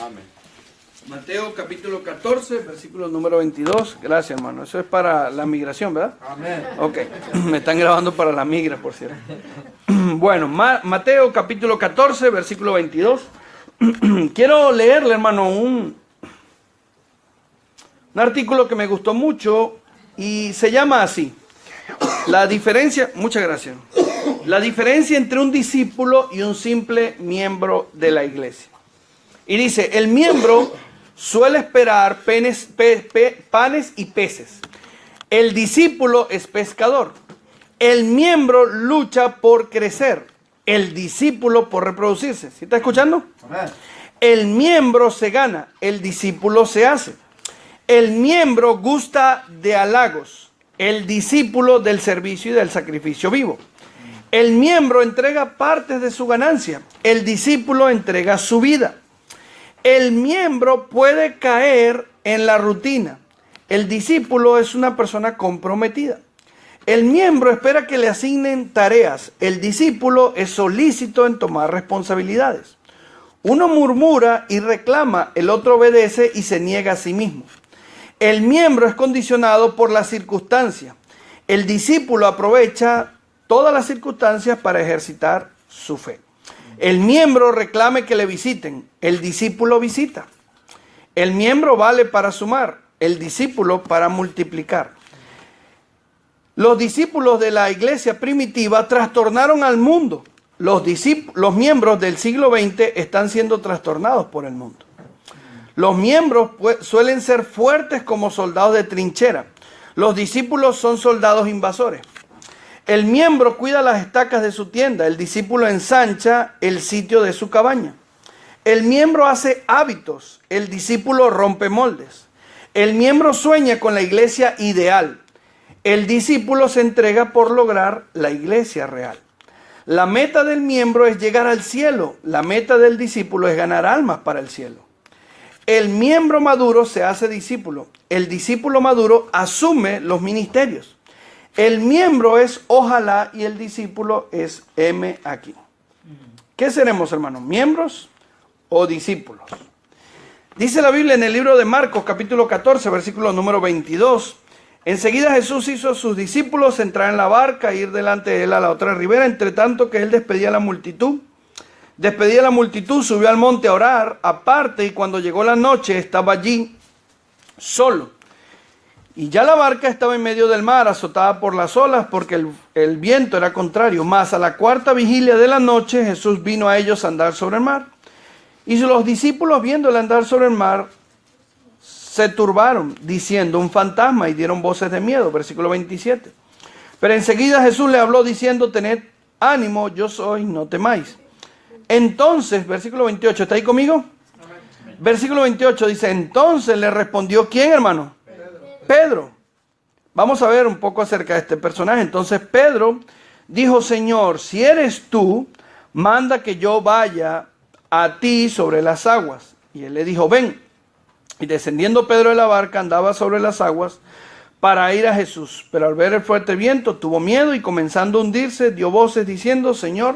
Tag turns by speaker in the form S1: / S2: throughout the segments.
S1: Amén.
S2: Mateo capítulo 14, versículo número 22. Gracias, hermano. Eso es para la migración, ¿verdad?
S1: Amén.
S2: Ok. Me están grabando para la migra, por cierto. Bueno, Mateo capítulo 14, versículo 22. Quiero leerle, hermano, un artículo que me gustó mucho y se llama así. La diferencia, muchas gracias. La diferencia entre un discípulo y un simple miembro de la iglesia. Y dice, el miembro suele esperar panes y peces. El discípulo es pescador. El miembro lucha por crecer. El discípulo por reproducirse. ¿Sí está escuchando?
S1: Amén.
S2: El miembro se gana. El discípulo se hace. El miembro gusta de halagos. El discípulo del servicio y del sacrificio vivo. El miembro entrega partes de su ganancia. El discípulo entrega su vida. El miembro puede caer en la rutina. El discípulo es una persona comprometida. El miembro espera que le asignen tareas. El discípulo es solícito en tomar responsabilidades. Uno murmura y reclama, el otro obedece y se niega a sí mismo. El miembro es condicionado por las circunstancias. El discípulo aprovecha todas las circunstancias para ejercitar su fe. El miembro reclama que le visiten. El discípulo visita. El miembro vale para sumar. El discípulo para multiplicar. Los discípulos de la iglesia primitiva trastornaron al mundo. Los miembros del siglo XX están siendo trastornados por el mundo. Los miembros suelen ser fuertes como soldados de trinchera. Los discípulos son soldados invasores. El miembro cuida las estacas de su tienda. El discípulo ensancha el sitio de su cabaña. El miembro hace hábitos. El discípulo rompe moldes. El miembro sueña con la iglesia ideal. El discípulo se entrega por lograr la iglesia real. La meta del miembro es llegar al cielo. La meta del discípulo es ganar almas para el cielo. El miembro maduro se hace discípulo. El discípulo maduro asume los ministerios. El miembro es ojalá y el discípulo es heme aquí. ¿Qué seremos, hermanos? ¿Miembros o discípulos? Dice la Biblia en el libro de Marcos, capítulo 14, versículo número 22. Enseguida Jesús hizo a sus discípulos entrar en la barca e ir delante de él a la otra ribera, entre tanto que él despedía a la multitud. Despedía a la multitud, subió al monte a orar aparte, y cuando llegó la noche estaba allí solo. Y ya la barca estaba en medio del mar, azotada por las olas, porque el viento era contrario. Mas a la cuarta vigilia de la noche Jesús vino a ellos a andar sobre el mar. Y los discípulos, viéndole andar sobre el mar, se turbaron, diciendo, un fantasma, y dieron voces de miedo. Versículo 27. Pero enseguida Jesús le habló diciendo, tened ánimo, yo soy, no temáis. Entonces, versículo 28, ¿está ahí conmigo? Versículo 28 dice, entonces le respondió, ¿quién, hermano? Pedro. Vamos a ver un poco acerca de este personaje. Entonces Pedro dijo, Señor, si eres tú, manda que yo vaya a ti sobre las aguas. Y él le dijo, ven. Y descendiendo Pedro de la barca, andaba sobre las aguas para ir a Jesús. Pero al ver el fuerte viento, tuvo miedo y comenzando a hundirse, dio voces diciendo, Señor,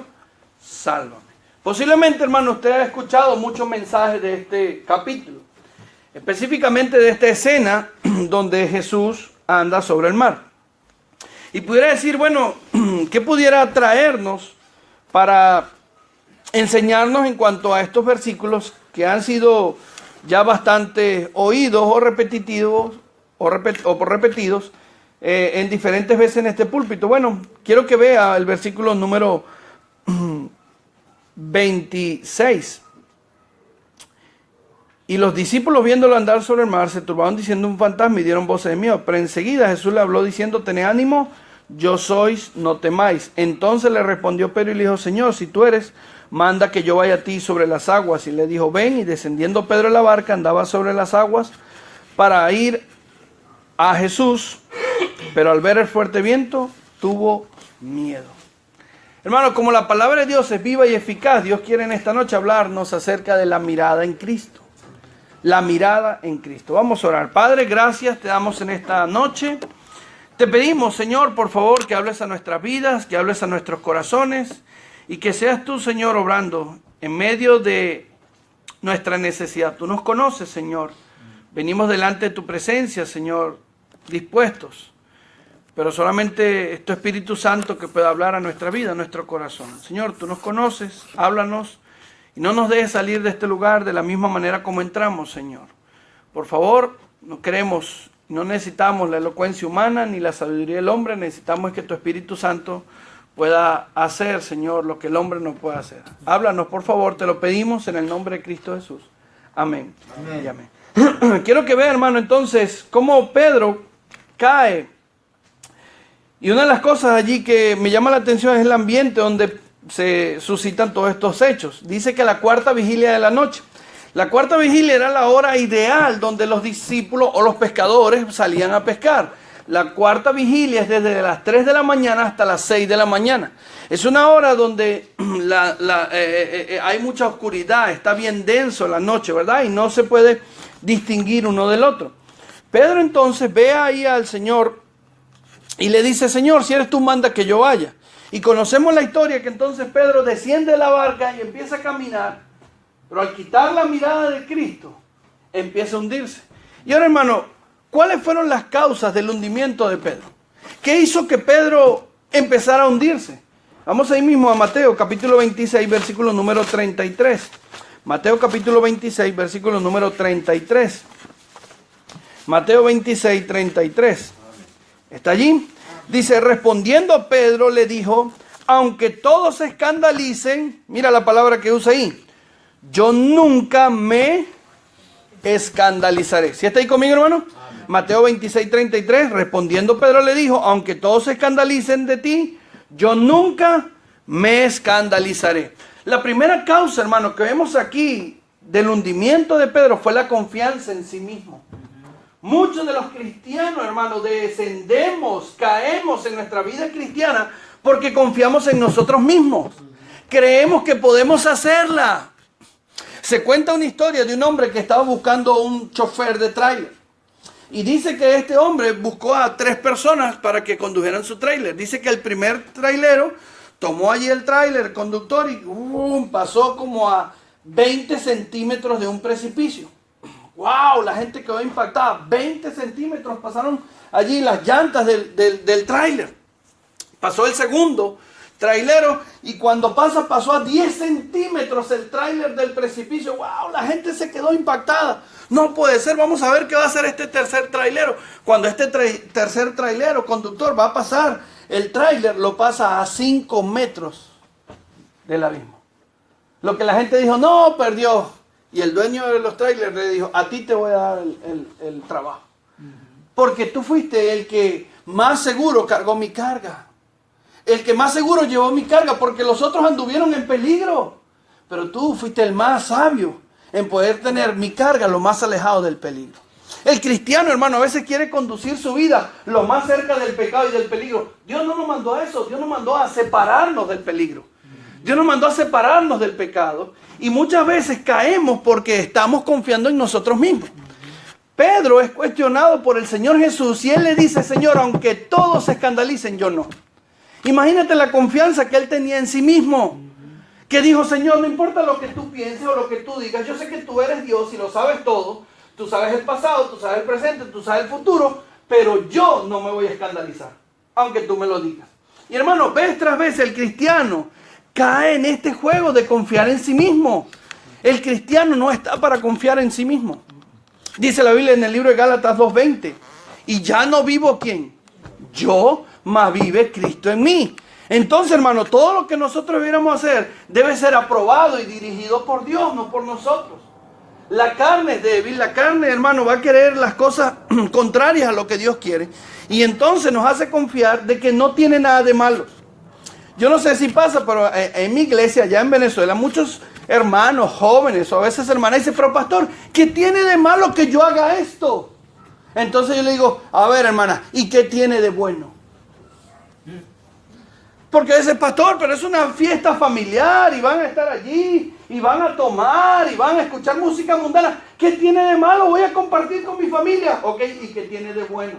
S2: sálvame. Posiblemente, hermano, usted ha escuchado muchos mensajes de este capítulo. Específicamente de esta escena donde Jesús anda sobre el mar. Y pudiera decir, bueno, ¿qué pudiera traernos para enseñarnos en cuanto a estos versículos que han sido ya bastante oídos o repetitivos o repetidos en diferentes veces en este púlpito? Bueno, quiero que vea el versículo número 26. Y los discípulos viéndolo andar sobre el mar se turbaron diciendo un fantasma y dieron voces de miedo. Pero enseguida Jesús le habló diciendo, tened ánimo, yo sois, no temáis. Entonces le respondió Pedro y le dijo, Señor, si tú eres, manda que yo vaya a ti sobre las aguas. Y le dijo, ven. Y descendiendo Pedro de la barca andaba sobre las aguas para ir a Jesús. Pero al ver el fuerte viento tuvo miedo. Hermano, como la palabra de Dios es viva y eficaz, Dios quiere en esta noche hablarnos acerca de la mirada en Cristo. La mirada en Cristo. Vamos a orar. Padre, gracias te damos en esta noche. Te pedimos, Señor, por favor, que hables a nuestras vidas, que hables a nuestros corazones y que seas tú, Señor, obrando en medio de nuestra necesidad. Tú nos conoces, Señor. Venimos delante de tu presencia, Señor, dispuestos. Pero solamente es tu Espíritu Santo que puede hablar a nuestra vida, a nuestro corazón. Señor, tú nos conoces, háblanos y no nos dejes salir de este lugar de la misma manera como entramos, Señor. Por favor, no queremos, no necesitamos la elocuencia humana ni la sabiduría del hombre, necesitamos que tu Espíritu Santo pueda hacer, Señor, lo que el hombre no puede hacer. Háblanos, por favor, te lo pedimos en el nombre de Cristo Jesús. Amén. Amén. Y amén. Quiero que vea, hermano, entonces, cómo Pedro cae. Y una de las cosas allí que me llama la atención es el ambiente donde se suscitan todos estos hechos. Dice que la cuarta vigilia de la noche. La cuarta vigilia era la hora ideal donde los discípulos o los pescadores salían a pescar. La cuarta vigilia es desde las 3 de la mañana hasta las 6 de la mañana. Es una hora donde hay mucha oscuridad, está bien denso la noche, ¿verdad? Y no se puede distinguir uno del otro. Pedro entonces ve ahí al Señor y le dice, Señor, si eres tú, manda que yo vaya. Y conocemos la historia que entonces Pedro desciende de la barca y empieza a caminar, pero al quitar la mirada de Cristo, empieza a hundirse. Y ahora, hermano, ¿cuáles fueron las causas del hundimiento de Pedro? ¿Qué hizo que Pedro empezara a hundirse? Vamos ahí mismo a Mateo capítulo 26, versículo número 33. Mateo capítulo 26, versículo número 33. Mateo 26, 33. ¿Está allí? Dice, respondiendo Pedro le dijo, aunque todos se escandalicen, mira la palabra que usa ahí, yo nunca me escandalizaré. ¿Sí está ahí conmigo, hermano? Amén. Mateo 26, 33, respondiendo Pedro le dijo, aunque todos se escandalicen de ti, yo nunca me escandalizaré. La primera causa, hermano, que vemos aquí del hundimiento de Pedro fue la confianza en sí mismo. Muchos de los cristianos, hermano, descendemos, caemos en nuestra vida cristiana porque confiamos en nosotros mismos. Creemos que podemos hacerla. Se cuenta una historia de un hombre que estaba buscando un chofer de tráiler. Y dice que este hombre buscó a 3 personas para que condujeran su tráiler. Dice que el primer trailero tomó allí el tráiler, el conductor, y pasó como a 20 centímetros de un precipicio. ¡Wow! La gente quedó impactada. 20 centímetros pasaron allí las llantas del tráiler. Pasó el segundo trailero y cuando pasó a 10 centímetros el tráiler del precipicio. ¡Wow! La gente se quedó impactada. No puede ser, vamos a ver qué va a hacer este tercer trailero. Cuando este tercer trailero, conductor, va a pasar, el tráiler lo pasa a 5 metros del abismo. Lo que la gente dijo, no, perdió. Y el dueño de los trailers le dijo, a ti te voy a dar el trabajo. Porque tú fuiste el que más seguro cargó mi carga. El que más seguro llevó mi carga, porque los otros anduvieron en peligro. Pero tú fuiste el más sabio en poder tener mi carga lo más alejado del peligro. El cristiano, hermano, a veces quiere conducir su vida lo más cerca del pecado y del peligro. Dios no nos mandó a eso, Dios nos mandó a separarnos del peligro. Dios nos mandó a separarnos del pecado y muchas veces caemos porque estamos confiando en nosotros mismos. Pedro es cuestionado por el Señor Jesús y él le dice, Señor, aunque todos se escandalicen, yo no. Imagínate la confianza que él tenía en sí mismo. Que dijo, Señor, no importa lo que tú pienses o lo que tú digas, yo sé que tú eres Dios y lo sabes todo. Tú sabes el pasado, tú sabes el presente, tú sabes el futuro, pero yo no me voy a escandalizar, aunque tú me lo digas. Y hermano, vez tras vez el cristiano cae en este juego de confiar en sí mismo. El cristiano no está para confiar en sí mismo. Dice la Biblia en el libro de Gálatas 2:20. Y ya no vivo ¿quién? Yo, mas vive Cristo en mí. Entonces, hermano, todo lo que nosotros debiéramos hacer debe ser aprobado y dirigido por Dios, no por nosotros. La carne es débil, la carne, hermano, va a querer las cosas contrarias a lo que Dios quiere. Y entonces nos hace confiar de que no tiene nada de malo. Yo no sé si pasa, pero en mi iglesia, allá en Venezuela, muchos hermanos, jóvenes o a veces hermanas dicen, pero pastor, ¿qué tiene de malo que yo haga esto? Entonces yo le digo, a ver, hermana, ¿y qué tiene de bueno? Porque dice, pastor, pero es una fiesta familiar y van a estar allí y van a tomar y van a escuchar música mundana. ¿Qué tiene de malo? Voy a compartir con mi familia. Ok, ¿y qué tiene de bueno?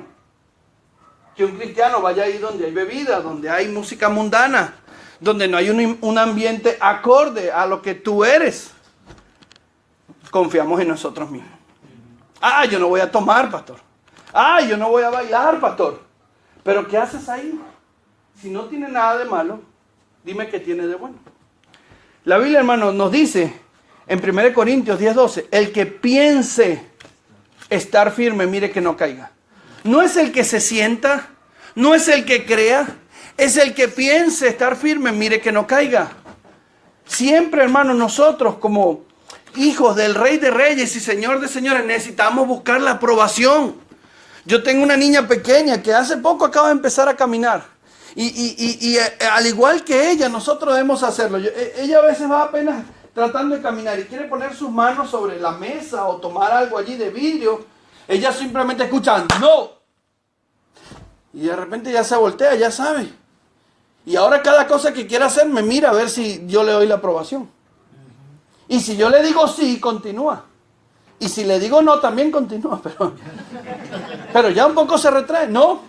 S2: Que un cristiano vaya ahí donde hay bebida, donde hay música mundana, donde no hay un ambiente acorde a lo que tú eres. confiamos en nosotros mismos. Ah, yo no voy a tomar, pastor. Ah, yo no voy a bailar, pastor. Pero ¿qué haces ahí? Si no tiene nada de malo, dime qué tiene de bueno. La Biblia, hermano, nos dice en 1 Corintios 10:12, el que piense estar firme, mire que no caiga. No es el que se sienta, no es el que crea, es el que piense estar firme, mire que no caiga. Siempre, hermano, nosotros como hijos del Rey de Reyes y Señor de Señores necesitamos buscar la aprobación. Yo tengo una niña pequeña que hace poco acaba de empezar a caminar. Y al igual que ella, nosotros debemos hacerlo. Ella a veces va apenas tratando de caminar y quiere poner sus manos sobre la mesa o tomar algo allí de vidrio. Ella simplemente escucha, ¡no! Y de repente ya se voltea, ya sabe. Y ahora cada cosa que quiera hacer me mira a ver si yo le doy la aprobación. Y si yo le digo sí, continúa. Y si le digo no, también continúa. Pero ya un poco se retrae. No.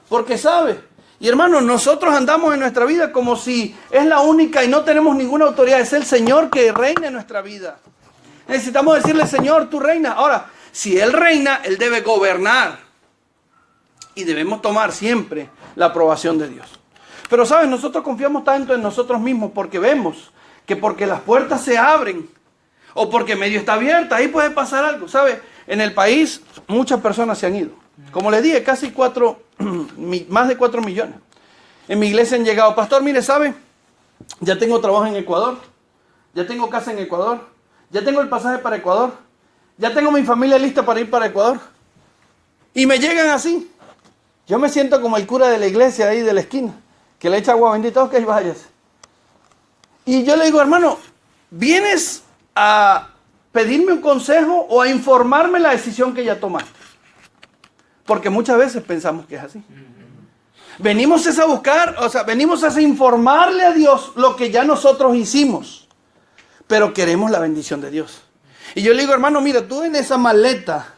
S2: Porque sabe. Y hermanos, nosotros andamos en nuestra vida como si es la única y no tenemos ninguna autoridad. Es el Señor que reina en nuestra vida. Necesitamos decirle, Señor, tú reinas. Ahora, si Él reina, Él debe gobernar. Y debemos tomar siempre la aprobación de Dios. Pero, ¿sabes? Nosotros confiamos tanto en nosotros mismos porque vemos que porque las puertas se abren o porque medio está abierta, ahí puede pasar algo. ¿Sabe? En el país muchas personas se han ido. Como les dije, casi más de 4 millones. En mi iglesia han llegado, pastor, mire, ¿sabe? Ya tengo trabajo en Ecuador, ya tengo casa en Ecuador, ya tengo el pasaje para Ecuador, ya tengo mi familia lista para ir para Ecuador. Y me llegan así. Yo me siento como el cura de la iglesia ahí de la esquina, que le echa agua bendita, ok, váyase. Y yo le digo, hermano, ¿vienes a pedirme un consejo o a informarme la decisión que ya tomaste? Porque muchas veces pensamos que es así. Venimos a buscar, venimos a informarle a Dios lo que ya nosotros hicimos. Pero queremos la bendición de Dios. Y yo le digo, hermano, mira, tú en esa maleta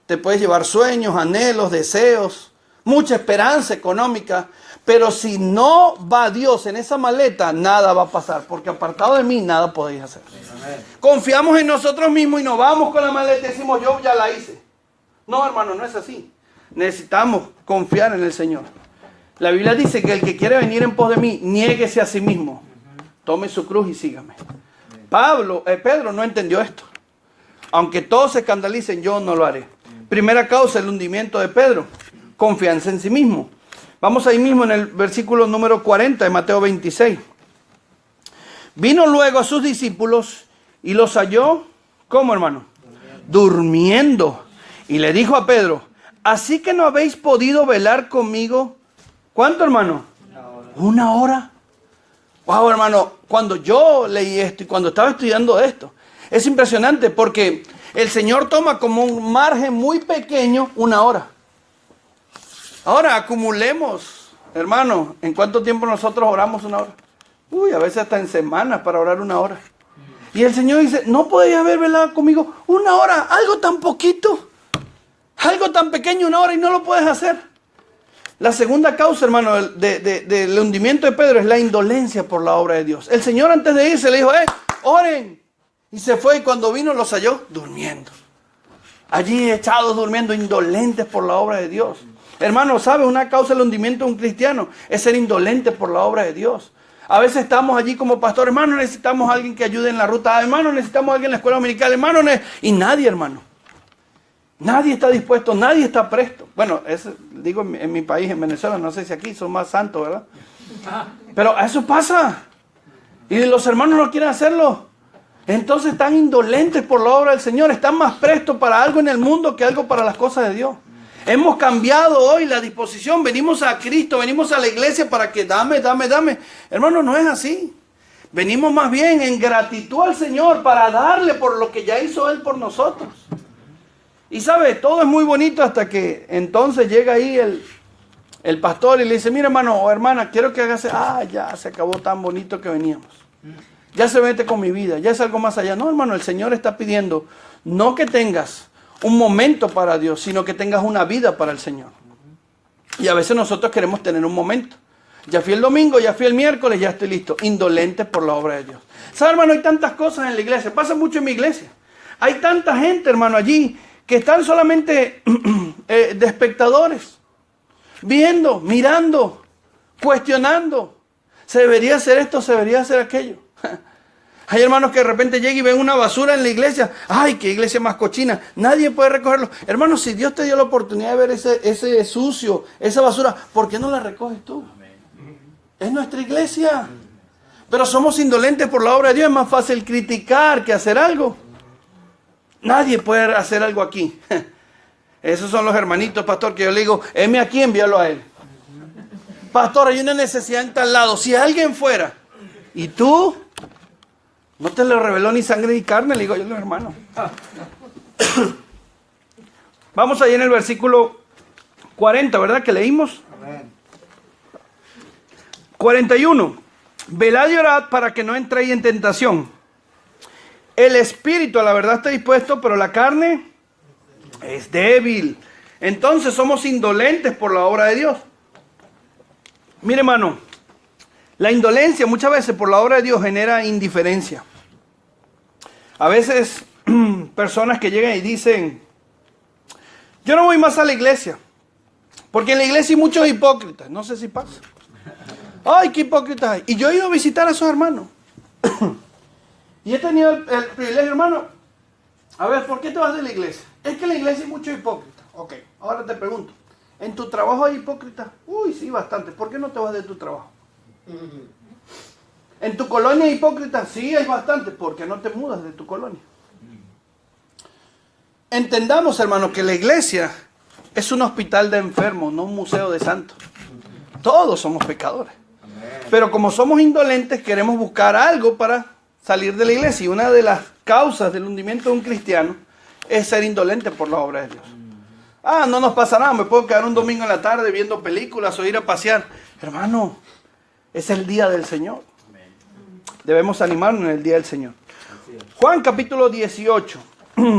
S2: te puedes llevar sueños, anhelos, deseos, mucha esperanza económica. Pero si no va Dios en esa maleta, nada va a pasar. Porque apartado de mí, nada podéis hacer. Amén. Confiamos en nosotros mismos y nos vamos con la maleta y decimos, yo ya la hice. No, hermano, no es así. Necesitamos confiar en el Señor. La Biblia dice que el que quiere venir en pos de mí, niéguese a sí mismo. Tome su cruz y sígame. Pedro no entendió esto. Aunque todos se escandalicen, yo no lo haré. Primera causa, el hundimiento de Pedro. Confianza en sí mismo. Vamos ahí mismo en el versículo número 40 de Mateo 26. Vino luego a sus discípulos y los halló, ¿cómo, hermano? Durmiendo. Y le dijo a Pedro, ¿así que no habéis podido velar conmigo? ¿Cuánto, hermano? Una hora. Wow, hermano, cuando yo leí esto y cuando estaba estudiando esto, es impresionante porque el Señor toma como un margen muy pequeño una hora. Ahora acumulemos, hermano, ¿en cuánto tiempo nosotros oramos una hora? A veces hasta en semanas para orar una hora. Y el Señor dice, ¿no podéis haber velado conmigo una hora? Algo tan poquito, algo tan pequeño, una hora, y no lo puedes hacer. La segunda causa, hermano, del hundimiento de Pedro es la indolencia por la obra de Dios. El Señor antes de irse le dijo, oren. Y se fue y cuando vino los halló durmiendo. Allí echados durmiendo, indolentes por la obra de Dios. Hermano, ¿sabe? Una causa del hundimiento de un cristiano es ser indolente por la obra de Dios. A veces estamos allí como pastor, hermano, necesitamos a alguien que ayude en la ruta, hermano, necesitamos a alguien en la escuela dominical, hermano, y nadie, hermano. Nadie está dispuesto, nadie está presto. Bueno, digo en mi país, en Venezuela, no sé si aquí son más santos, ¿verdad? Pero eso pasa. Y los hermanos no quieren hacerlo. Entonces están indolentes por la obra del Señor, están más prestos para algo en el mundo que algo para las cosas de Dios. Hemos cambiado hoy la disposición, venimos a Cristo, venimos a la iglesia para que dame. Hermano, no es así. Venimos más bien en gratitud al Señor para darle por lo que ya hizo Él por nosotros. Y sabe, todo es muy bonito hasta que entonces llega ahí el pastor y le dice, mira, hermano o hermana, quiero que hagas, ya se acabó tan bonito que veníamos. Ya se mete con mi vida, ya es algo más allá. No, hermano, el Señor está pidiendo no que tengas un momento para Dios, sino que tengas una vida para el Señor. Y a veces nosotros queremos tener un momento. Ya fui el domingo, ya fui el miércoles, ya estoy listo. Indolentes por la obra de Dios. ¿Sabe, hermano? Hay tantas cosas en la iglesia. Pasa mucho en mi iglesia. Hay tanta gente, hermano, allí que están solamente de espectadores, viendo, mirando, cuestionando. Se debería hacer esto, se debería hacer aquello. Hay hermanos que de repente llegan y ven una basura en la iglesia. ¡Ay, qué iglesia más cochina! Nadie puede recogerlo. Hermanos, si Dios te dio la oportunidad de ver ese sucio, esa basura, ¿por qué no la recoges tú? Es nuestra iglesia. Pero somos indolentes por la obra de Dios. Es más fácil criticar que hacer algo. Nadie puede hacer algo aquí. Esos son los hermanitos, pastor, que yo le digo, heme aquí, envíalo a él. Pastor, hay una necesidad en tal lado. Si alguien fuera, y tú, no te lo reveló ni sangre ni carne, le digo yo a los hermanos. Vamos allí en el versículo 40, ¿verdad? Que leímos. 41. Velad y orad para que no entréis en tentación. El espíritu a la verdad está dispuesto, pero la carne es débil. Entonces somos indolentes por la obra de Dios. Mire, hermano, la indolencia muchas veces por la obra de Dios genera indiferencia. A veces personas que llegan y dicen, yo no voy más a la iglesia, porque en la iglesia hay muchos hipócritas. No sé si pasa. Ay, qué hipócritas hay. Y yo he ido a visitar a esos hermanos. Y he tenido el privilegio, hermano. A ver, ¿por qué te vas de la iglesia? Es que en la iglesia hay muchos hipócritas. Ok, ahora te pregunto. ¿En tu trabajo hay hipócritas? Uy, sí, bastante. ¿Por qué no te vas de tu trabajo? ¿En tu colonia hay hipócritas? Sí, hay bastante. ¿Por qué no te mudas de tu colonia? Entendamos, hermano, que la iglesia es un hospital de enfermos, no un museo de santos. Todos somos pecadores. Pero como somos indolentes, queremos buscar algo para salir de la iglesia. Y una de las causas del hundimiento de un cristiano es ser indolente por la obra de Dios. Ah, no nos pasa nada, me puedo quedar un domingo en la tarde viendo películas o ir a pasear. Hermano, es el día del Señor. Debemos animarnos en el día del Señor. Juan capítulo 18.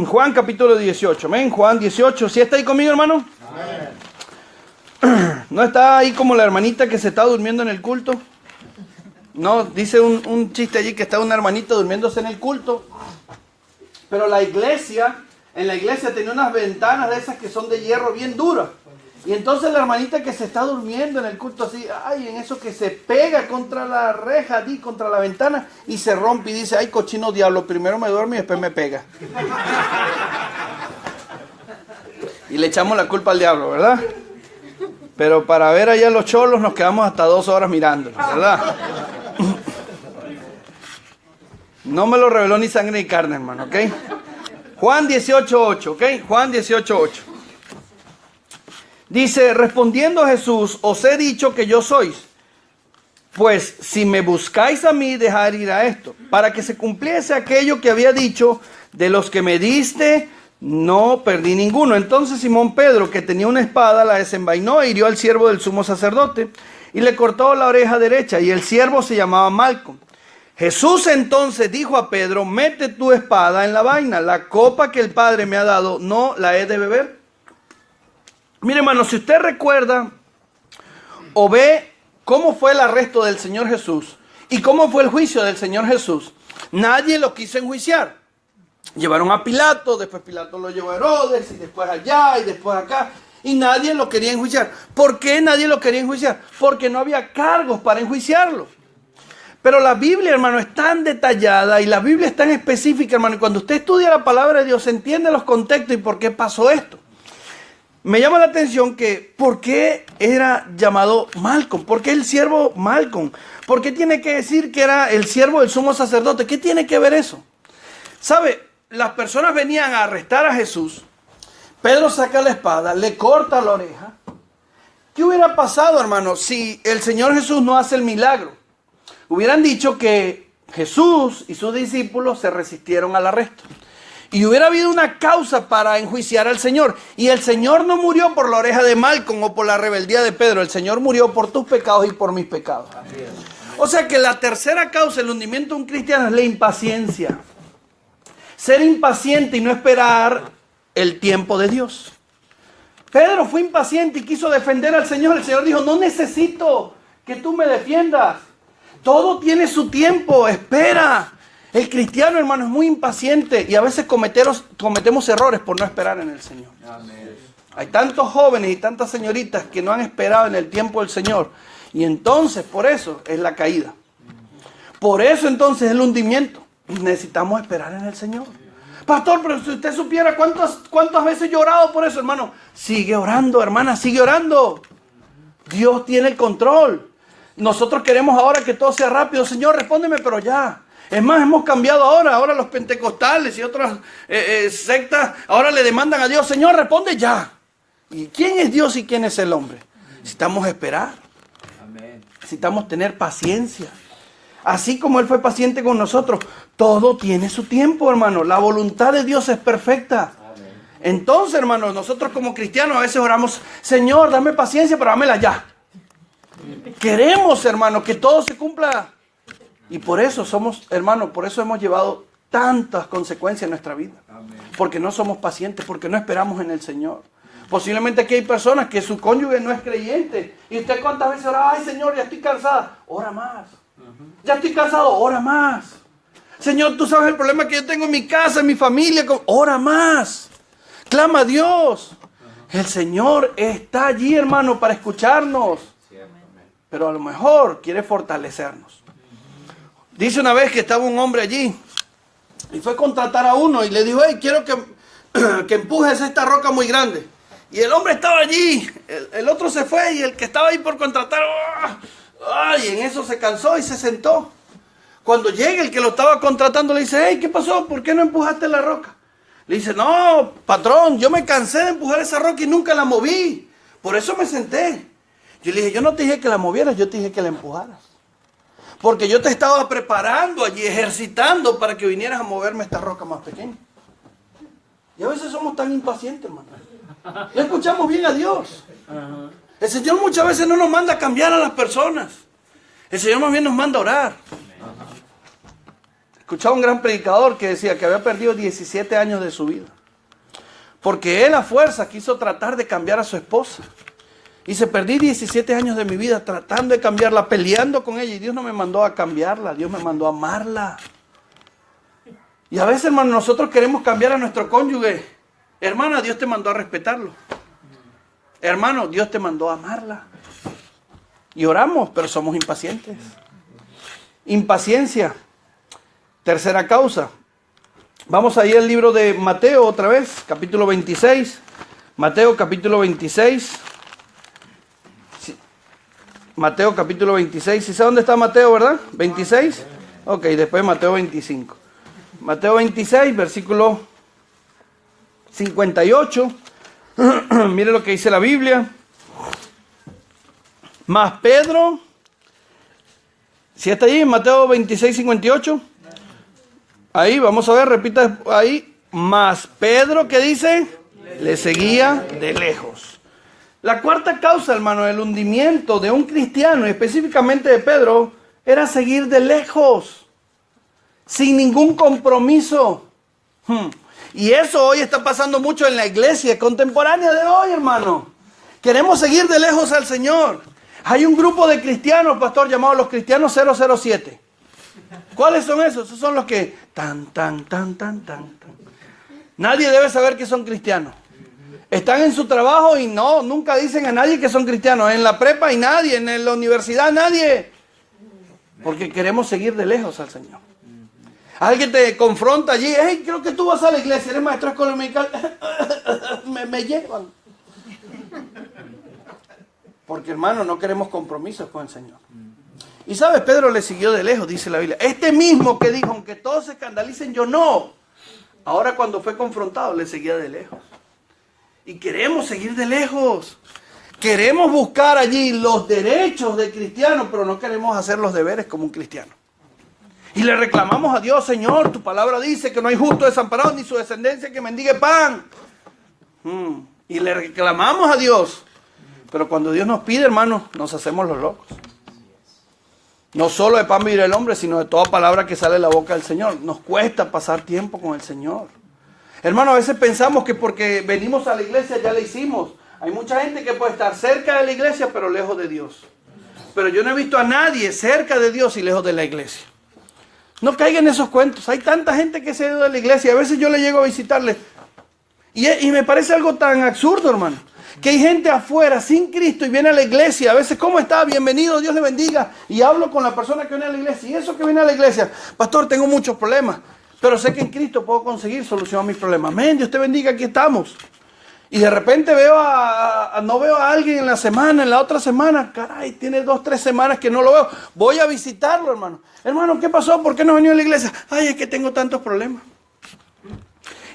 S2: Juan capítulo 18. Amén. Juan 18. ¿Sí está ahí conmigo, hermano? Amén. ¿No está ahí como la hermanita que se está durmiendo en el culto? No, dice un chiste allí que está una hermanita durmiéndose en el culto. Pero la iglesia, en la iglesia tenía unas ventanas de esas que son de hierro bien duras. Y entonces la hermanita que se está durmiendo en el culto así, ay, en eso que se pega contra la reja, contra la ventana y se rompe y dice, ay, cochino diablo, primero me duerme y después me pega. Y le echamos la culpa al diablo, ¿verdad? Pero para ver allá los cholos nos quedamos hasta 2 horas mirándolos, ¿verdad? No me lo reveló ni sangre ni carne, hermano, ¿ok? Juan 18:8, ¿ok? Juan 18:8. Dice, respondiendo Jesús, os he dicho que yo sois. Pues si me buscáis a mí, dejad ir a esto, para que se cumpliese aquello que había dicho, de los que me diste, no perdí ninguno. Entonces Simón Pedro, que tenía una espada, la desenvainó e hirió al siervo del sumo sacerdote, y le cortó la oreja derecha, y el siervo se llamaba Malco. Jesús entonces dijo a Pedro, mete tu espada en la vaina, la copa que el Padre me ha dado, ¿no la he de beber? Mire, hermano, si usted recuerda o ve cómo fue el arresto del Señor Jesús y cómo fue el juicio del Señor Jesús, nadie lo quiso enjuiciar. Llevaron a Pilato, después Pilato lo llevó a Herodes, y después allá, y después acá, y nadie lo quería enjuiciar. ¿Por qué nadie lo quería enjuiciar? Porque no había cargos para enjuiciarlo. Pero la Biblia, hermano, es tan detallada y la Biblia es tan específica, hermano, y cuando usted estudia la palabra de Dios, entiende los contextos y por qué pasó esto. Me llama la atención que, ¿por qué era llamado Malcolm? ¿Por qué el siervo Malcolm? ¿Por qué tiene que decir que era el siervo del sumo sacerdote? ¿Qué tiene que ver eso? ¿Sabe? Las personas venían a arrestar a Jesús. Pedro saca la espada, le corta la oreja. ¿Qué hubiera pasado, hermano, si el Señor Jesús no hace el milagro? Hubieran dicho que Jesús y sus discípulos se resistieron al arresto. Y hubiera habido una causa para enjuiciar al Señor. Y el Señor no murió por la oreja de Malcolm o por la rebeldía de Pedro. El Señor murió por tus pecados y por mis pecados. O sea que la tercera causa del hundimiento de un cristiano es la impaciencia. Ser impaciente y no esperar el tiempo de Dios. Pedro fue impaciente y quiso defender al Señor. El Señor dijo, no necesito que tú me defiendas. Todo tiene su tiempo, espera. El cristiano, hermano, es muy impaciente y a veces cometemos errores por no esperar en el Señor. Amén. Hay tantos jóvenes y tantas señoritas que no han esperado en el tiempo del Señor. Y entonces, por eso es la caída. Por eso entonces es el hundimiento. Necesitamos esperar en el Señor. Pastor, pero si usted supiera cuántas veces yo he orado por eso, hermano. Sigue orando, hermana, sigue orando. Dios tiene el control. Nosotros queremos ahora que todo sea rápido. Señor, respóndeme, pero ya. Es más, hemos cambiado ahora los pentecostales y otras sectas, ahora le demandan a Dios, Señor, responde ya. ¿Y quién es Dios y quién es el hombre? Necesitamos esperar. Amén. Necesitamos tener paciencia. Así como Él fue paciente con nosotros, todo tiene su tiempo, hermano. La voluntad de Dios es perfecta. Amén. Entonces, hermano, nosotros como cristianos a veces oramos, Señor, dame paciencia, pero dámela ya. Queremos, hermano, que todo se cumpla. Y por eso por eso hemos llevado tantas consecuencias en nuestra vida. Amén. Porque no somos pacientes, porque no esperamos en el Señor. Posiblemente aquí hay personas que su cónyuge no es creyente. Y usted cuántas veces ora, ay Señor, ya estoy cansada. Ora más. Ya estoy cansado, ora más. Señor, tú sabes el problema que yo tengo en mi casa, en mi familia. Ora más. Clama a Dios. El Señor está allí, hermano, para escucharnos. Pero a lo mejor quiere fortalecernos. Dice una vez que estaba un hombre allí y fue a contratar a uno y le dijo, hey, quiero que empujes esta roca muy grande. Y el hombre estaba allí, el otro se fue y el que estaba ahí por contratar, y en eso se cansó y se sentó. Cuando llega el que lo estaba contratando le dice, hey, ¿qué pasó? ¿Por qué no empujaste la roca? Le dice, no, patrón, yo me cansé de empujar esa roca y nunca la moví. Por eso me senté. Yo le dije, yo no te dije que la movieras, yo te dije que la empujaras. Porque yo te estaba preparando allí, ejercitando para que vinieras a moverme esta roca más pequeña. Y a veces somos tan impacientes, hermano. No escuchamos bien a Dios. El Señor muchas veces no nos manda a cambiar a las personas. El Señor más bien nos manda a orar. Escuchaba un gran predicador que decía que había perdido 17 años de su vida. Porque él a fuerza quiso tratar de cambiar a su esposa. Y se perdí 17 años de mi vida tratando de cambiarla, peleando con ella. Y Dios no me mandó a cambiarla, Dios me mandó a amarla. Y a veces, hermano, nosotros queremos cambiar a nuestro cónyuge. Hermana, Dios te mandó a respetarlo. Hermano, Dios te mandó a amarla. Y oramos, pero somos impacientes. Impaciencia. Tercera causa. Vamos ahí al libro de Mateo otra vez, capítulo 26. Mateo capítulo 26. Mateo capítulo 26. ¿Sí sabe dónde está Mateo, verdad? 26. Ok, después Mateo 25. Mateo 26, versículo 58. Mire lo que dice la Biblia. Mas Pedro, si está allí en Mateo 26, 58. Ahí, vamos a ver, repita ahí. Mas Pedro, ¿qué dice? Le seguía de lejos. La cuarta causa, hermano, del hundimiento de un cristiano, y específicamente de Pedro, era seguir de lejos, sin ningún compromiso. Y eso hoy está pasando mucho en la iglesia contemporánea de hoy, hermano. Queremos seguir de lejos al Señor. Hay un grupo de cristianos, pastor, llamados los cristianos 007. ¿Cuáles son esos? Esos son los que tan. Nadie debe saber que son cristianos. Están en su trabajo y nunca dicen a nadie que son cristianos. En la prepa y nadie, en la universidad nadie. Porque queremos seguir de lejos al Señor. Alguien te confronta allí, hey, creo que tú vas a la iglesia, eres maestro de escuela dominical. me llevan. Porque, hermano, no queremos compromisos con el Señor. Y sabes, Pedro le siguió de lejos, dice la Biblia. Este mismo que dijo, aunque todos se escandalicen, yo no. Ahora cuando fue confrontado, le seguía de lejos. Y queremos seguir de lejos. Queremos buscar allí los derechos del cristiano, pero no queremos hacer los deberes como un cristiano. Y le reclamamos a Dios, Señor, tu palabra dice que no hay justo desamparado ni su descendencia que mendigue pan. Y le reclamamos a Dios. Pero cuando Dios nos pide, hermanos, nos hacemos los locos. No solo de pan vivirá el hombre, sino de toda palabra que sale de la boca del Señor. Nos cuesta pasar tiempo con el Señor. Hermano, a veces pensamos que porque venimos a la iglesia ya la hicimos. Hay mucha gente que puede estar cerca de la iglesia, pero lejos de Dios. Pero yo no he visto a nadie cerca de Dios y lejos de la iglesia. No caigan en esos cuentos. Hay tanta gente que se ha ido de la iglesia. A veces yo le llego a visitarle. Y me parece algo tan absurdo, hermano. Que hay gente afuera sin Cristo y viene a la iglesia. A veces, ¿cómo está? Bienvenido, Dios le bendiga. Y hablo con la persona que viene a la iglesia. Y eso que viene a la iglesia, pastor, tengo muchos problemas. Pero sé que en Cristo puedo conseguir solución a mis problemas. Amén, Dios te bendiga, aquí estamos. Y de repente no veo a alguien en la semana, en la otra semana. Caray, tiene 2, 3 semanas que no lo veo. Voy a visitarlo, hermano. Hermano, ¿qué pasó? ¿Por qué no venido a la iglesia? Ay, es que tengo tantos problemas.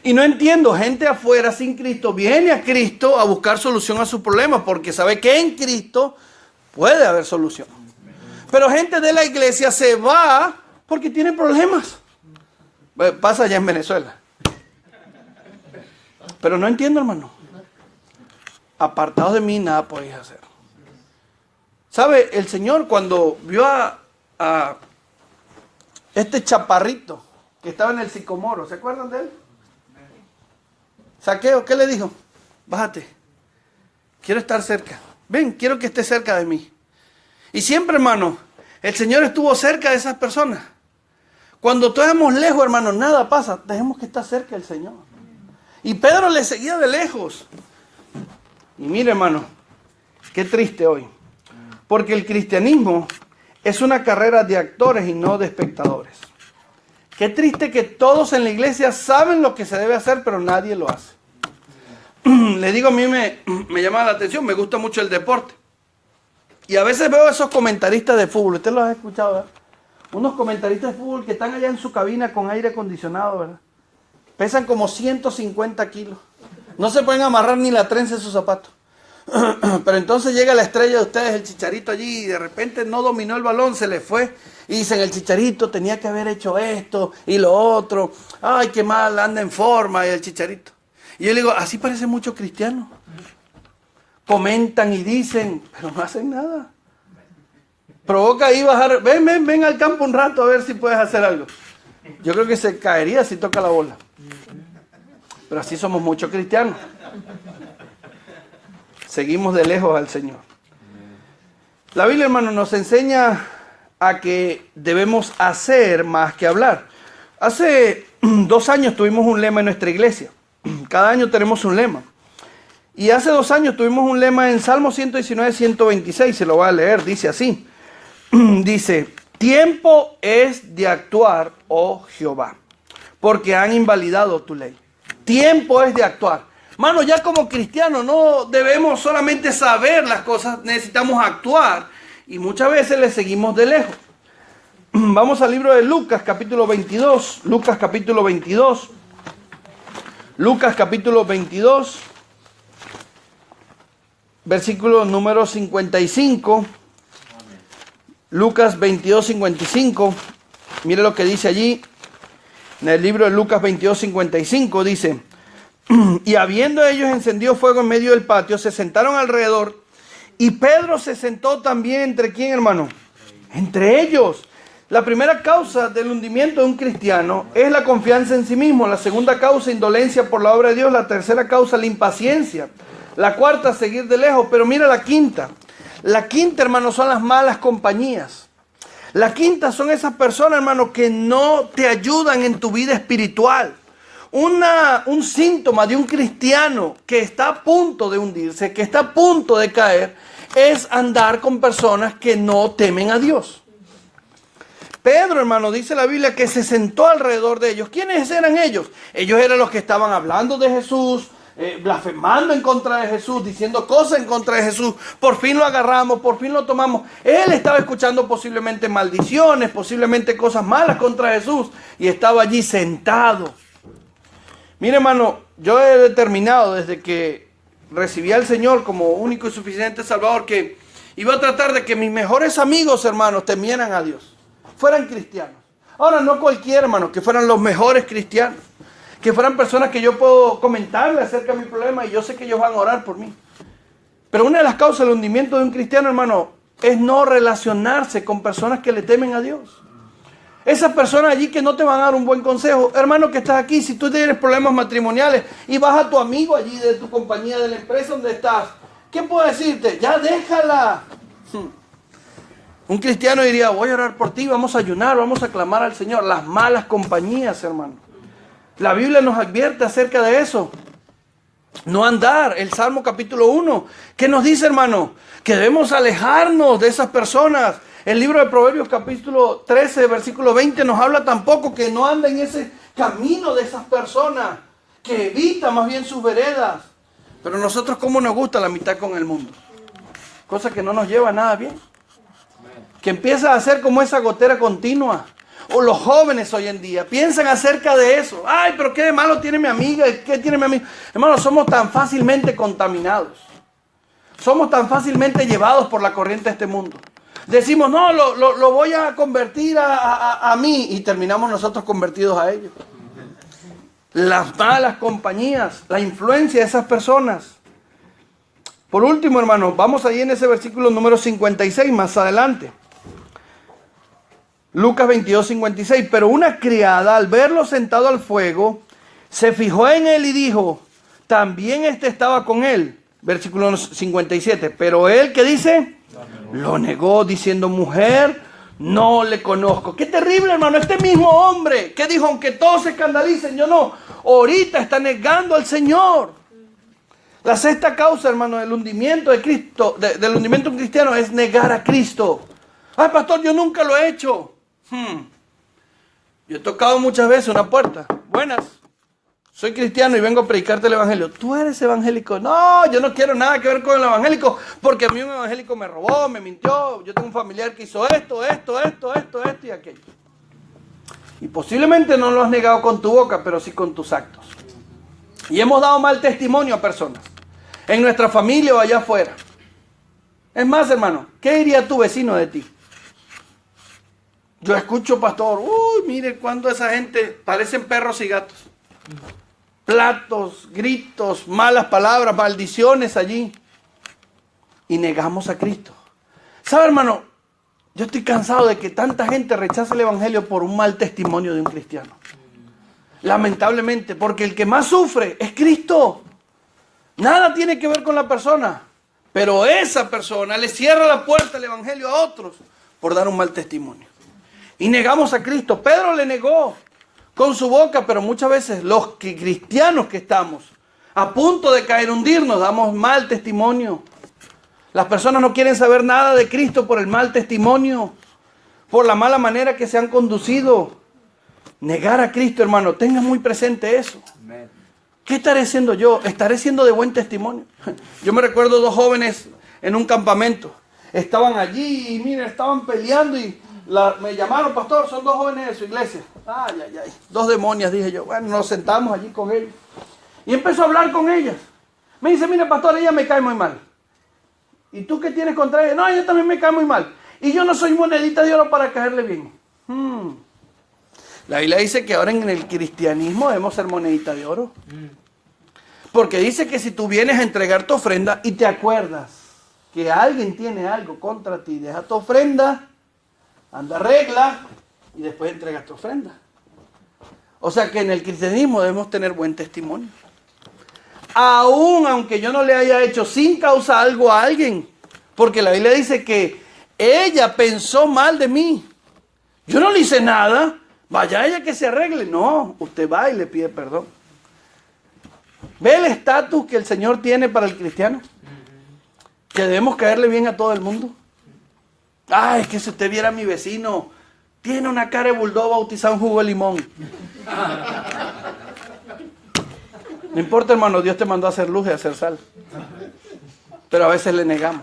S2: Y no entiendo, gente afuera sin Cristo viene a Cristo a buscar solución a sus problemas porque sabe que en Cristo puede haber solución. Pero gente de la iglesia se va porque tiene problemas. Pasa allá en Venezuela. Pero no entiendo, hermano. Apartados de mí nada podéis hacer. ¿Sabe? El Señor cuando vio a este chaparrito que estaba en el sicomoro, ¿se acuerdan de él? Zaqueo, ¿qué le dijo? Bájate, quiero estar cerca. Ven, quiero que estés cerca de mí. Y siempre, hermano, el Señor estuvo cerca de esas personas. Cuando estamos lejos, hermano, nada pasa. Dejemos que estar cerca del Señor. Y Pedro le seguía de lejos. Y mire, hermano, qué triste hoy. Porque el cristianismo es una carrera de actores y no de espectadores. Qué triste que todos en la iglesia saben lo que se debe hacer, pero nadie lo hace. Le digo, a mí me llama la atención, me gusta mucho el deporte. Y a veces veo esos comentaristas de fútbol, usted los ha escuchado, ¿verdad? Unos comentaristas de fútbol que están allá en su cabina con aire acondicionado, ¿verdad? Pesan como 150 kilos. No se pueden amarrar ni la trenza de sus zapatos. Pero entonces llega la estrella de ustedes, el Chicharito allí, y de repente no dominó el balón, se le fue. Y dicen, el Chicharito tenía que haber hecho esto y lo otro. Ay, qué mal, anda en forma y el Chicharito. Y yo le digo, así parece muchos cristianos. Comentan y dicen, pero no hacen nada. Provoca ahí bajar, ven al campo un rato a ver si puedes hacer algo. Yo creo que se caería si toca la bola. Pero así somos muchos cristianos. Seguimos de lejos al Señor. La Biblia, hermano, nos enseña a que debemos hacer más que hablar. Hace 2 años tuvimos un lema en nuestra iglesia. Cada año tenemos un lema. Y hace 2 años tuvimos un lema en Salmo 119, 126. Se lo voy a leer. Dice así. Dice, tiempo es de actuar, oh Jehová, porque han invalidado tu ley. Tiempo es de actuar. Mano, ya como cristianos no debemos solamente saber las cosas, necesitamos actuar. Y muchas veces le seguimos de lejos. Vamos al libro de Lucas, capítulo 22. Lucas, capítulo 22. Lucas, capítulo 22. Versículo número 55. Lucas 22, 55. Mire lo que dice allí. En el libro de Lucas 22, 55 dice... Y habiendo ellos encendido fuego en medio del patio, se sentaron alrededor. Y Pedro se sentó también entre ¿quién, hermano? Entre ellos. La primera causa del hundimiento de un cristiano es la confianza en sí mismo. La segunda causa, indolencia por la obra de Dios. La tercera causa, la impaciencia. La cuarta, seguir de lejos. Pero mira la quinta. La quinta, hermano, son las malas compañías. La quinta son esas personas, hermano, que no te ayudan en tu vida espiritual. Un síntoma de un cristiano que está a punto de hundirse, que está a punto de caer, es andar con personas que no temen a Dios. Pedro, hermano, dice la Biblia que se sentó alrededor de ellos. ¿Quiénes eran ellos? Ellos eran los que estaban hablando de Jesús, blasfemando en contra de Jesús, diciendo cosas en contra de Jesús. Por fin lo agarramos, por fin lo tomamos. Él estaba escuchando posiblemente maldiciones, posiblemente cosas malas contra Jesús, y estaba allí sentado. Mire, hermano, yo he determinado desde que recibí al Señor como único y suficiente Salvador que iba a tratar de que mis mejores amigos, hermanos, temieran a Dios, fueran cristianos. Ahora, no cualquier hermano, que fueran los mejores cristianos, que fueran personas que yo puedo comentarle acerca de mi problema y yo sé que ellos van a orar por mí. Pero una de las causas del hundimiento de un cristiano, hermano, es no relacionarse con personas que le temen a Dios. Esas personas allí que no te van a dar un buen consejo. Hermano que estás aquí, si tú tienes problemas matrimoniales y vas a tu amigo allí de tu compañía, de la empresa donde estás, ¿qué puedo decirte? Ya déjala. Un cristiano diría, voy a orar por ti, vamos a ayunar, vamos a clamar al Señor. Las malas compañías, hermano. La Biblia nos advierte acerca de eso. No andar, el Salmo capítulo 1. ¿Qué nos dice, hermano? Que debemos alejarnos de esas personas. El libro de Proverbios capítulo 13, versículo 20 nos habla tampoco que no anda en ese camino de esas personas, que evita más bien sus veredas. Pero nosotros, ¿cómo nos gusta la mitad con el mundo? Cosa que no nos lleva a nada bien. Que empieza a ser como esa gotera continua. O los jóvenes hoy en día piensan acerca de eso. Ay, pero qué de malo tiene mi amiga, qué tiene mi amigo. Hermano, somos tan fácilmente contaminados. Somos tan fácilmente llevados por la corriente de este mundo. Decimos, no, lo voy a convertir a mí. Y terminamos nosotros convertidos a ellos. Las malas compañías, la influencia de esas personas. Por último, hermano, vamos ahí en ese versículo número 56, más adelante. Lucas 22, 56. Pero una criada, al verlo sentado al fuego, se fijó en él y dijo, también estaba con él. Versículo 57. Pero él, ¿qué dice? Lo negó diciendo, mujer, no le conozco. Qué terrible, hermano. Este mismo hombre que dijo, aunque todos se escandalicen, yo no. Ahorita está negando al Señor. La sexta causa, hermano, del hundimiento de Cristo, del hundimiento de un cristiano es negar a Cristo. Ay, pastor, yo nunca lo he hecho. Yo he tocado muchas veces una puerta. Buenas. Soy cristiano y vengo a predicarte el evangelio. ¿Tú eres evangélico? No, yo no quiero nada que ver con el evangélico, porque a mí un evangélico me robó, me mintió. Yo tengo un familiar que hizo esto y aquello. Y posiblemente no lo has negado con tu boca, pero sí con tus actos. Y hemos dado mal testimonio a personas, en nuestra familia o allá afuera. Es más, hermano, ¿qué diría tu vecino de ti? Yo escucho, pastor, uy, mire cuando esa gente parecen perros y gatos. Platos, gritos, malas palabras, maldiciones allí. Y negamos a Cristo. ¿Sabe, hermano? Yo estoy cansado de que tanta gente rechace el evangelio por un mal testimonio de un cristiano. Lamentablemente, porque el que más sufre es Cristo. Nada tiene que ver con la persona. Pero esa persona le cierra la puerta al evangelio a otros por dar un mal testimonio. Y negamos a Cristo. Pedro le negó con su boca, pero muchas veces los cristianos que estamos a punto de caer, hundirnos, damos mal testimonio. Las personas no quieren saber nada de Cristo por el mal testimonio, por la mala manera que se han conducido. Negar a Cristo, hermano, tenga muy presente eso. ¿Qué estaré haciendo yo? ¿Estaré siendo de buen testimonio? Yo me recuerdo dos jóvenes en un campamento. Estaban allí y miren, estaban peleando y me llamaron, pastor, son dos jóvenes de su iglesia. Ay, dos demonias, dije yo. Bueno, nos sentamos allí con ellos. Y empezó a hablar con ellas. Me dice, mire, pastor, ella me cae muy mal. ¿Y tú qué tienes contra ella? No, ella también me cae muy mal. Y yo no soy monedita de oro para caerle bien. La Biblia dice que ahora en el cristianismo debemos ser monedita de oro. Porque dice que si tú vienes a entregar tu ofrenda y te acuerdas que alguien tiene algo contra ti, deja tu ofrenda, anda, arregla y después entrega tu ofrenda. O sea que en el cristianismo debemos tener buen testimonio. Aún aunque yo no le haya hecho sin causa algo a alguien. Porque la Biblia dice que ella pensó mal de mí. Yo no le hice nada. Vaya ella que se arregle. No, usted va y le pide perdón. ¿Ve el estatus que el Señor tiene para el cristiano? Que debemos caerle bien a todo el mundo. Ay, es que si usted viera a mi vecino, tiene una cara de bulldog bautizado en jugo de limón. No importa, hermano, Dios te mandó a hacer luz y a hacer sal. Pero a veces le negamos.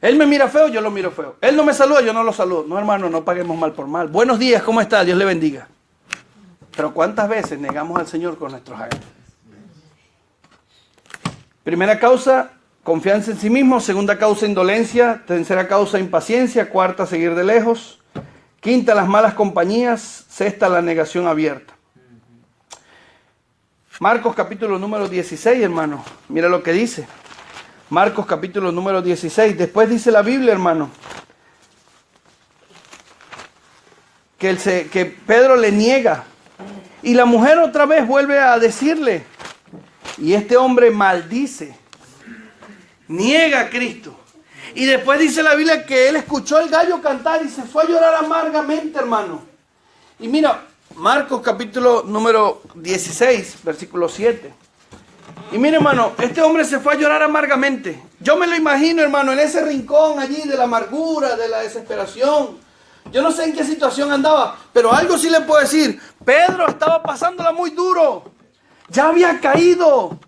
S2: Él me mira feo, yo lo miro feo. Él no me saluda, yo no lo saludo. No, hermano, no paguemos mal por mal. Buenos días, ¿cómo está? Dios le bendiga. Pero ¿cuántas veces negamos al Señor con nuestros actos? Primera causa, confianza en sí mismo. Segunda causa, indolencia. Tercera causa, impaciencia. Cuarta, seguir de lejos. Quinta, las malas compañías. Sexta, la negación abierta. Marcos capítulo número 16, hermano. Mira lo que dice. Marcos capítulo número 16. Después dice la Biblia, hermano, que Pedro le niega. Y la mujer otra vez vuelve a decirle. Y este hombre maldice. Niega a Cristo. Y después dice la Biblia que él escuchó el gallo cantar y se fue a llorar amargamente, hermano. Y mira, Marcos capítulo número 16, versículo 7. Y mire, hermano, este hombre se fue a llorar amargamente. Yo me lo imagino, hermano, en ese rincón allí de la amargura, de la desesperación. Yo no sé en qué situación andaba, pero algo sí le puedo decir. Pedro estaba pasándola muy duro. Ya había caído.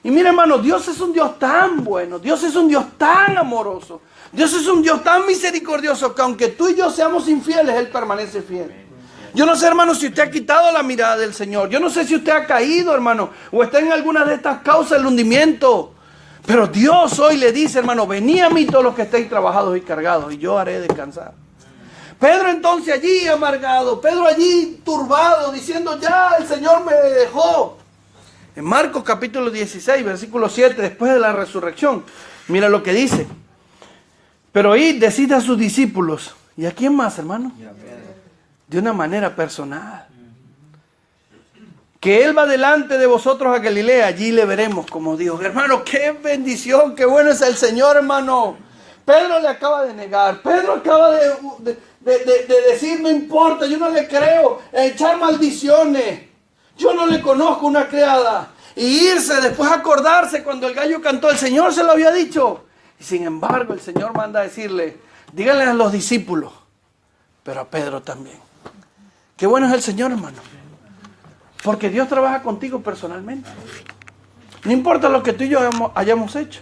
S2: Y mire, hermano, Dios es un Dios tan bueno. Dios es un Dios tan amoroso. Dios es un Dios tan misericordioso que aunque tú y yo seamos infieles, Él permanece fiel. Yo no sé, hermano, si usted ha quitado la mirada del Señor. Yo no sé si usted ha caído, hermano, o está en alguna de estas causas del hundimiento. Pero Dios hoy le dice, hermano, venid a mí todos los que estéis trabajados y cargados, y yo haré descansar. Pedro entonces allí amargado, Pedro allí turbado, diciendo, ya el Señor me dejó. En Marcos capítulo 16, versículo 7, después de la resurrección, mira lo que dice. Pero id, decid a sus discípulos. ¿Y a quién más, hermano? De una manera personal. Que Él va delante de vosotros a Galilea, allí le veremos, como dijo. Hermano, qué bendición, qué bueno es el Señor, hermano. Pedro le acaba de negar. Pedro acaba de decir, no importa, yo no le creo. Echar maldiciones. Yo no le conozco una criada. Y irse, después acordarse cuando el gallo cantó. El Señor se lo había dicho. Y sin embargo, el Señor manda a decirle, díganle a los discípulos, pero a Pedro también. Qué bueno es el Señor, hermano. Porque Dios trabaja contigo personalmente. No importa lo que tú y yo hayamos hecho.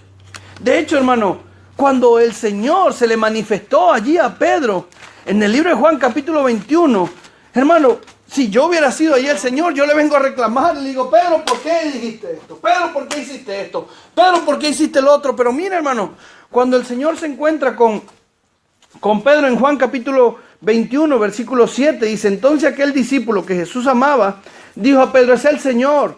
S2: De hecho, hermano, cuando el Señor se le manifestó allí a Pedro, en el libro de Juan capítulo 21, hermano, si yo hubiera sido allí el Señor, yo le vengo a reclamar, le digo, Pedro, ¿por qué dijiste esto? Pedro, ¿por qué hiciste esto? Pedro, ¿por qué hiciste lo otro? Pero mira, hermano, cuando el Señor se encuentra con Pedro en Juan capítulo 21, versículo 7, dice, entonces aquel discípulo que Jesús amaba, dijo a Pedro, es el Señor.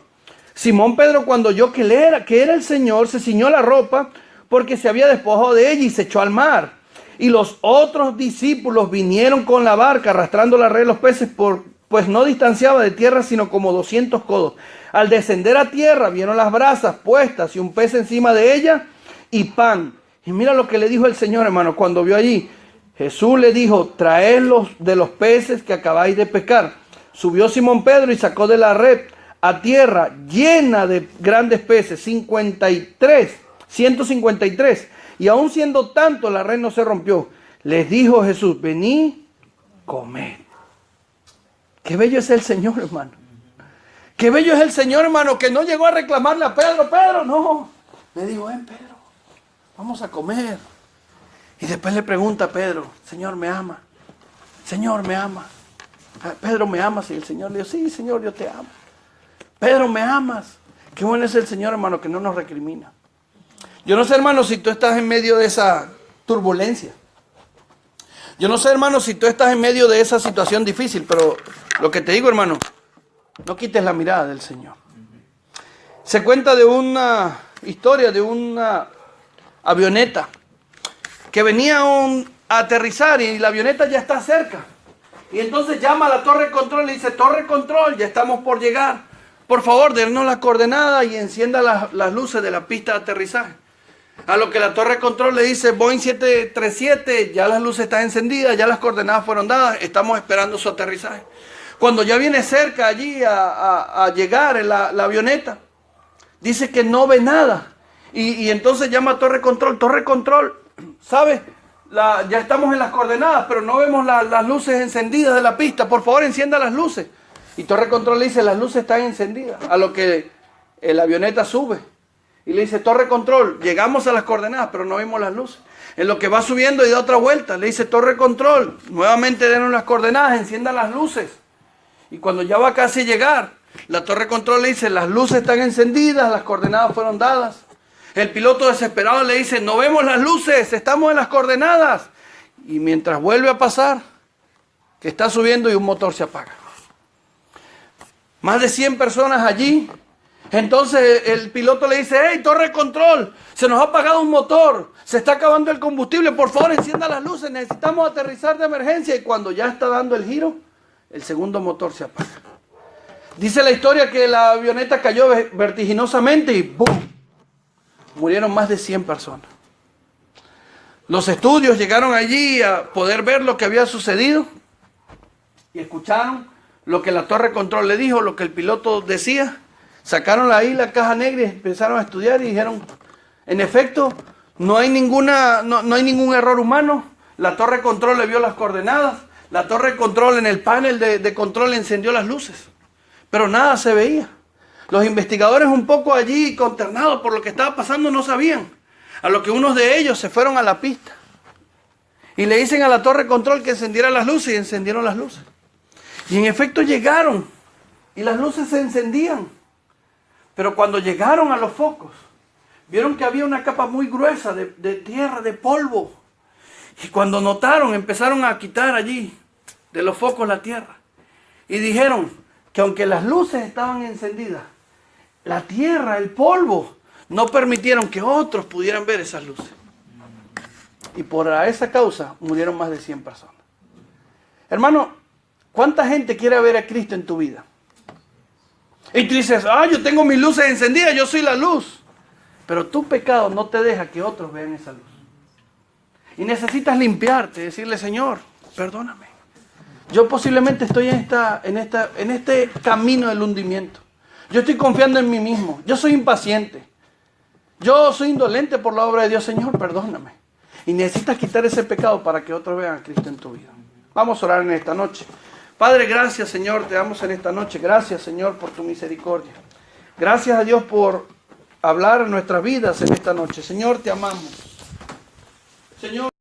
S2: Simón Pedro, cuando oyó que era el Señor, se ciñó la ropa porque se había despojado de ella y se echó al mar. Y los otros discípulos vinieron con la barca arrastrando la red de los peces, pues no distanciaba de tierra sino como 200 codos. Al descender a tierra vieron las brasas puestas y un pez encima de ella y pan. Y mira lo que le dijo el Señor, hermano, cuando vio allí. Jesús le dijo, traedlos de los peces que acabáis de pescar. Subió Simón Pedro y sacó de la red a tierra llena de grandes peces, 153. Y aun siendo tanto, la red no se rompió. Les dijo Jesús, venid, comed. Qué bello es el Señor, hermano. Qué bello es el Señor, hermano, que no llegó a reclamarle a Pedro, Pedro, no. Le dijo, Pedro, vamos a comer. Y después le pregunta a Pedro, Señor, ¿me ama? Señor, ¿me ama? Pedro, ¿me amas? Y el Señor le dijo, sí, Señor, yo te amo. Pedro, ¿me amas? Qué bueno es el Señor, hermano, que no nos recrimina. Yo no sé, hermano, si tú estás en medio de esa turbulencia. Yo no sé, hermano, si tú estás en medio de esa situación difícil, pero lo que te digo, hermano, no quites la mirada del Señor. Se cuenta de una historia de una avioneta que venía a aterrizar y la avioneta ya está cerca. Y entonces llama a la torre de control y le dice, torre de control, ya estamos por llegar. Por favor, dennos las coordenadas y encienda las luces de la pista de aterrizaje. A lo que la torre de control le dice, Boeing 737, ya las luces están encendidas, ya las coordenadas fueron dadas, estamos esperando su aterrizaje. Cuando ya viene cerca allí a llegar la avioneta, dice que no ve nada. Y entonces llama a torre de control, ¿sabe? Ya estamos en las coordenadas, pero no vemos las luces encendidas de la pista. Por favor, encienda las luces. Y torre de control le dice, las luces están encendidas. A lo que la avioneta sube. Y le dice, torre de control, llegamos a las coordenadas, pero no vimos las luces. En lo que va subiendo y da otra vuelta, le dice, torre de control, nuevamente denos las coordenadas, encienda las luces. Y cuando ya va casi a llegar, la torre de control le dice, las luces están encendidas, las coordenadas fueron dadas. El piloto desesperado le dice, no vemos las luces, estamos en las coordenadas. Y mientras vuelve a pasar, que está subiendo y un motor se apaga. Más de 100 personas allí. Entonces el piloto le dice, hey, torre de control, se nos ha apagado un motor, se está acabando el combustible, por favor encienda las luces, necesitamos aterrizar de emergencia. Y cuando ya está dando el giro, el segundo motor se apaga. Dice la historia que la avioneta cayó vertiginosamente y ¡boom! Murieron más de 100 personas. Los estudios llegaron allí a poder ver lo que había sucedido y escucharon lo que la torre control le dijo, lo que el piloto decía. Sacaron ahí la caja negra y empezaron a estudiar y dijeron, en efecto, no hay ningún error humano. La torre control le vio las coordenadas. La torre control en el panel de control encendió las luces. Pero nada se veía. Los investigadores, un poco allí consternados por lo que estaba pasando, no sabían. A lo que unos de ellos se fueron a la pista. Y le dicen a la torre control que encendiera las luces y encendieron las luces. Y en efecto llegaron y las luces se encendían. Pero cuando llegaron a los focos, vieron que había una capa muy gruesa de tierra, de polvo. Y cuando notaron, empezaron a quitar allí de los focos la tierra. Y dijeron que aunque las luces estaban encendidas, la tierra, el polvo, no permitieron que otros pudieran ver esas luces. Y por esa causa murieron más de 100 personas. Hermano, ¿cuánta gente quiere ver a Cristo en tu vida? Y tú dices, yo tengo mis luces encendidas, yo soy la luz. Pero tu pecado no te deja que otros vean esa luz. Y necesitas limpiarte, decirle, Señor, perdóname. Yo posiblemente estoy en este camino del hundimiento. Yo estoy confiando en mí mismo. Yo soy impaciente. Yo soy indolente por la obra de Dios. Señor, perdóname. Y necesitas quitar ese pecado para que otros vean a Cristo en tu vida. Vamos a orar en esta noche. Padre, gracias, Señor, te damos en esta noche. Gracias, Señor, por tu misericordia. Gracias a Dios por hablar en nuestras vidas en esta noche. Señor, te amamos. Señor.